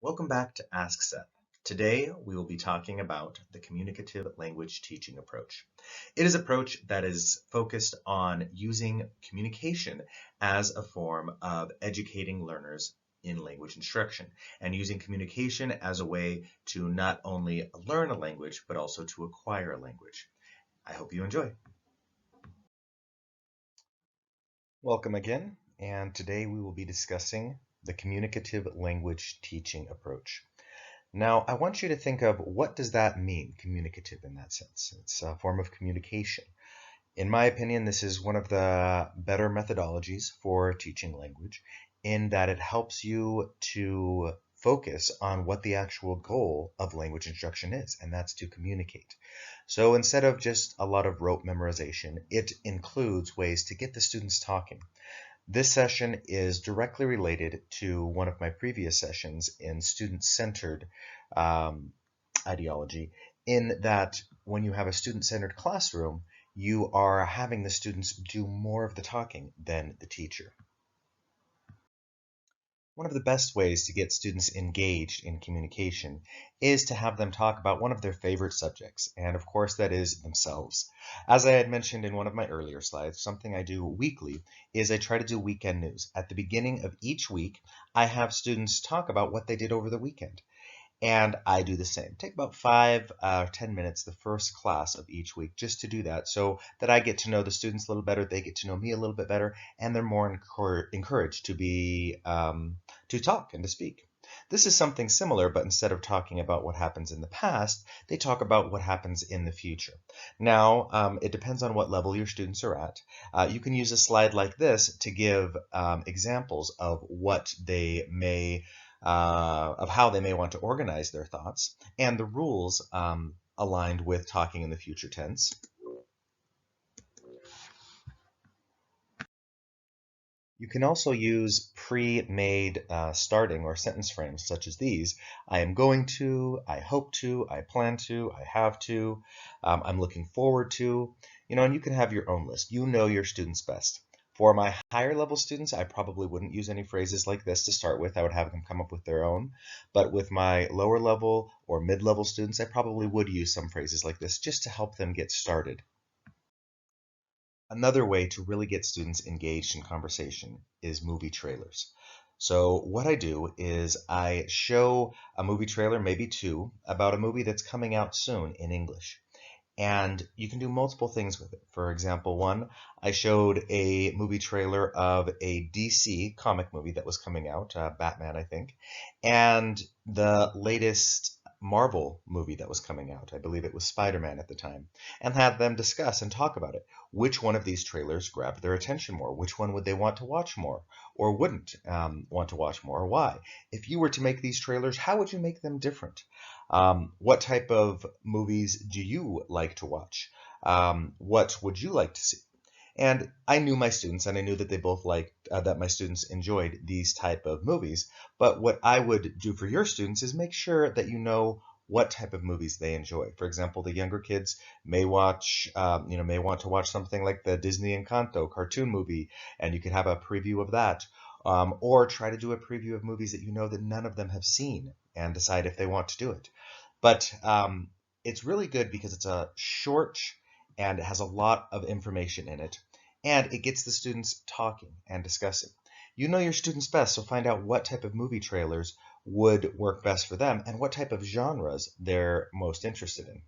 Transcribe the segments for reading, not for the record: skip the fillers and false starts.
Welcome back to Ask Seth. Today, we will be talking about the communicative language teaching approach. It is an approach that is focused on using communication as a form of educating learners in language instruction and using communication as a way to not only learn a language, but also to acquire a language. I hope you enjoy. Welcome again, and today we will be discussing the communicative language teaching approach. Now, I want you to think of what does that mean, communicative in that sense? It's a form of communication. In my opinion, this is one of the better methodologies for teaching language in that it helps you to focus on what the actual goal of language instruction is, and that's to communicate. So instead of just a lot of rote memorization, it includes ways to get the students talking. This session is directly related to one of my previous sessions in student-centered ideology, in that when you have a student-centered classroom, you are having the students do more of the talking than the teacher. One of the best ways to get students engaged in communication is to have them talk about one of their favorite subjects, and of course that is themselves. As I had mentioned in one of my earlier slides, something I do weekly is I try to do weekend news. At the beginning of each week, I have students talk about what they did over the weekend. And I do the same. Take about 5 or 10 minutes the first class of each week just to do that so that I get to know the students a little better, they get to know me a little bit better, and they're more encouraged to be to talk and to speak. This is something similar, but instead of talking about what happens in the past, they talk about what happens in the future. Now, it depends on what level your students are at. You can use a slide like this to give examples of what they may of how they may want to organize their thoughts, and the rules aligned with talking in the future tense. You can also use pre-made starting or sentence frames such as these. I am going to, I hope to, I plan to, I have to, I'm looking forward to, and you can have your own list. You know your students best. For my higher level students, I probably wouldn't use any phrases like this to start with. I would have them come up with their own. But with my lower level or mid-level students, I probably would use some phrases like this just to help them get started. Another way to really get students engaged in conversation is movie trailers. So what I do is I show a movie trailer, maybe two, about a movie that's coming out soon in English. And you can do multiple things with it. For example, one, I showed a movie trailer of a DC comic movie that was coming out, Batman, I think, and the latest Marvel movie that was coming out. I believe it was Spider-Man at the time, and had them discuss and talk about it. Which one of these trailers grabbed their attention more? Which one would they want to watch more or wouldn't want to watch more? Or why? If you were to make these trailers, how would you make them different? What type of movies do you like to watch? What would you like to see? And I knew my students, and I knew that they both liked that my students enjoyed these type of movies. But what I would do for your students is make sure that you know what type of movies they enjoy. For example, the younger kids may watch, may want to watch something like the Disney Encanto cartoon movie, and you could have a preview of that. Or try to do a preview of movies that you know that none of them have seen and decide if they want to do it. But it's really good because it's a short and it has a lot of information in it, and it gets the students talking and discussing. You know your students best, so find out what type of movie trailers would work best for them and what type of genres they're most interested in.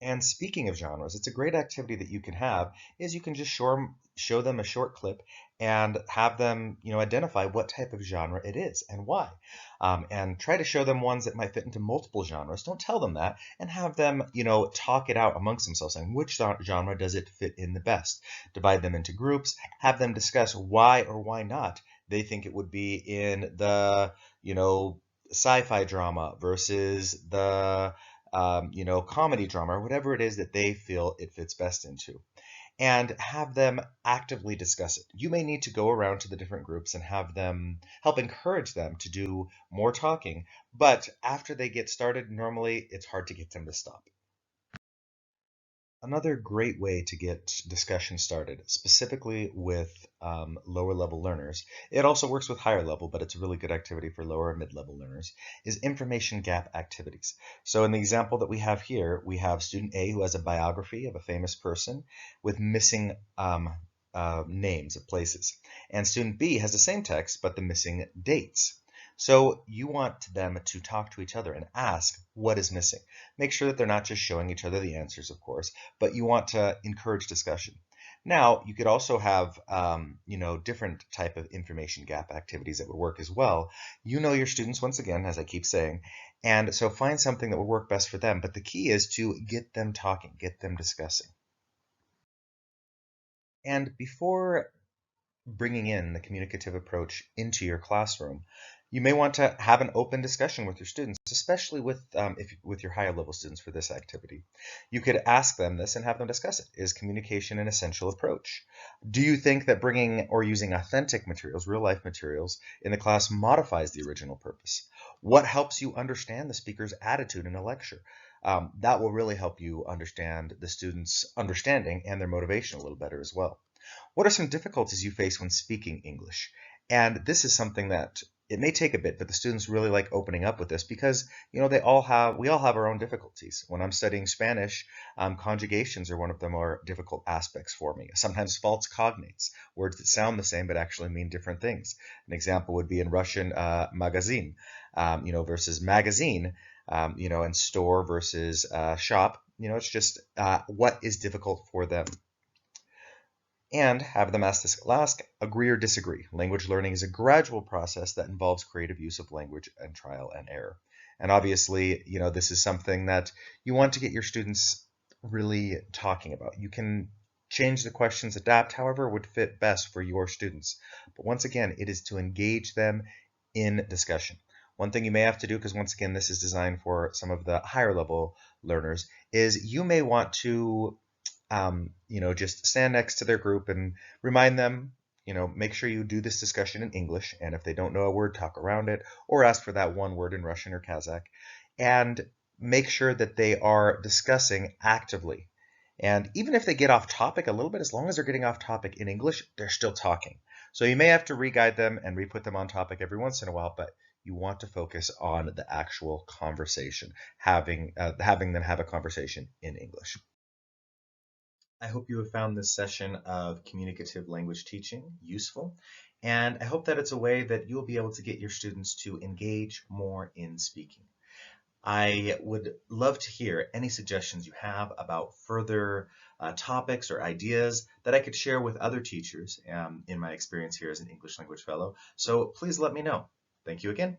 And speaking of genres, it's a great activity that you can have is you can just show them a short clip and have them, identify what type of genre it is and why. And try to show them ones that might fit into multiple genres. Don't tell them that and have them, talk it out amongst themselves saying which genre does it fit in the best. Divide them into groups, have them discuss why or why not they think it would be in the, sci-fi drama versus the comedy drama or whatever it is that they feel it fits best into, and have them actively discuss it. You may need to go around to the different groups and have them help encourage them to do more talking, but after they get started, normally it's hard to get them to stop. Another great way to get discussion started, specifically with lower level learners, it also works with higher level, but it's a really good activity for lower and mid level learners, is information gap activities. So in the example that we have here, we have student A who has a biography of a famous person with missing names of places. And student B has the same text, but the missing dates. So you want them to talk to each other and ask what is missing. Make sure that they're not just showing each other the answers, of course, but you want to encourage discussion. Now, you could also have, different type of information gap activities that would work as well. You know your students, once again, as I keep saying, and so find something that will work best for them. But the key is to get them talking, get them discussing. And before bringing in the communicative approach into your classroom, you may want to have an open discussion with your students, especially with your higher level students for this activity. You could ask them this and have them discuss it. Is communication an essential approach? Do you think that bringing or using authentic materials, real life materials, in the class modifies the original purpose? What helps you understand the speaker's attitude in a lecture? That will really help you understand the students' understanding and their motivation a little better as well. What are some difficulties you face when speaking English? And this is something that it may take a bit, but the students really like opening up with this because we all have our own difficulties. When I'm studying Spanish, conjugations are one of the more difficult aspects for me. Sometimes false cognates, words that sound the same but actually mean different things. An example would be in Russian, magazine, versus magazine, and store versus shop. It's just what is difficult for them, and have them ask, agree or disagree. Language learning is a gradual process that involves creative use of language and trial and error. And obviously, this is something that you want to get your students really talking about. You can change the questions, adapt however would fit best for your students. But once again, it is to engage them in discussion. One thing you may have to do, because once again, this is designed for some of the higher level learners, is you may want to just stand next to their group and remind them, make sure you do this discussion in English. And if they don't know a word, talk around it or ask for that one word in Russian or Kazakh. And make sure that they are discussing actively. And even if they get off topic a little bit, as long as they're getting off topic in English, they're still talking. So you may have to re-guide them and re-put them on topic every once in a while, but you want to focus on the actual conversation, having them have a conversation in English. I hope you have found this session of communicative language teaching useful, and I hope that it's a way that you'll be able to get your students to engage more in speaking. I would love to hear any suggestions you have about further topics or ideas that I could share with other teachers in my experience here as an English language fellow. So please let me know. Thank you again.